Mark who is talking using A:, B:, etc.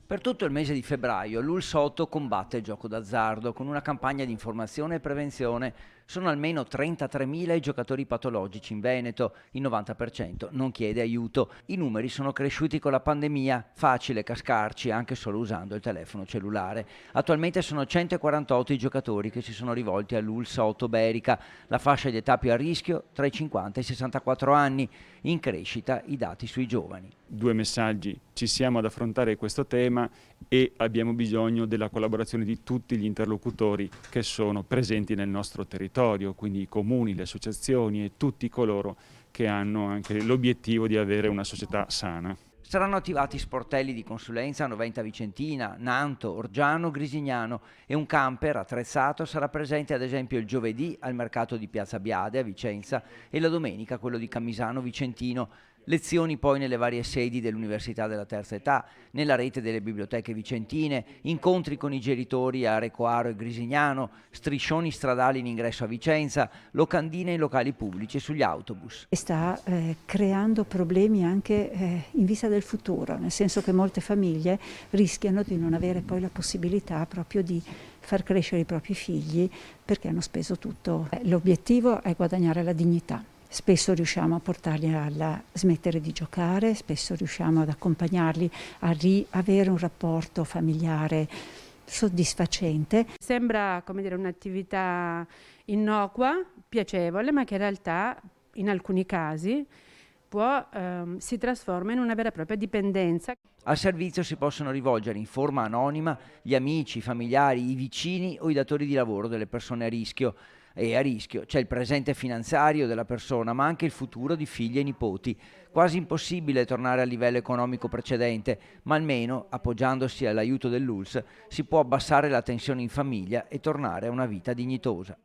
A: Per tutto il mese di febbraio l'ULSS 8 combatte il gioco d'azzardo con una campagna di informazione e prevenzione. Sono almeno 33.000 i giocatori patologici in Veneto, il 90% non chiede aiuto. I numeri sono cresciuti con la pandemia, facile cascarci anche solo usando il telefono cellulare. Attualmente sono 148 i giocatori che si sono rivolti all'ULSS 8 Berica, la fascia di età più a rischio tra i 50 e i 64 anni, in crescita i dati sui giovani.
B: Due messaggi: ci siamo ad affrontare questo tema e abbiamo bisogno della collaborazione di tutti gli interlocutori che sono presenti nel nostro territorio, quindi i comuni, le associazioni e tutti coloro che hanno anche l'obiettivo di avere una società sana.
A: Saranno attivati sportelli di consulenza a Noventa Vicentina, Nanto, Orgiano, Grisignano e un camper attrezzato sarà presente ad esempio il giovedì al mercato di Piazza Biade a Vicenza e la domenica quello di Camisano Vicentino. Lezioni poi nelle varie sedi dell'Università della Terza Età, nella rete delle biblioteche vicentine, incontri con i genitori a Recoaro e Grisignano, striscioni stradali in ingresso a Vicenza, locandine in locali pubblici e sugli autobus.
C: Sta creando problemi anche in vista del futuro, nel senso che molte famiglie rischiano di non avere poi la possibilità proprio di far crescere i propri figli perché hanno speso tutto. L'obiettivo è guadagnare la dignità. Spesso riusciamo a portarli a smettere di giocare, spesso riusciamo ad accompagnarli a riavere un rapporto familiare soddisfacente.
D: Sembra, come dire, un'attività innocua, piacevole, ma che in realtà in alcuni casi si trasforma in una vera e propria dipendenza.
A: Al servizio si possono rivolgere in forma anonima gli amici, i familiari, i vicini o i datori di lavoro delle persone a rischio. E a rischio c'è il presente finanziario della persona, ma anche il futuro di figli e nipoti. Quasi impossibile tornare al livello economico precedente, ma almeno, appoggiandosi all'aiuto dell'ULSS, si può abbassare la tensione in famiglia e tornare a una vita dignitosa.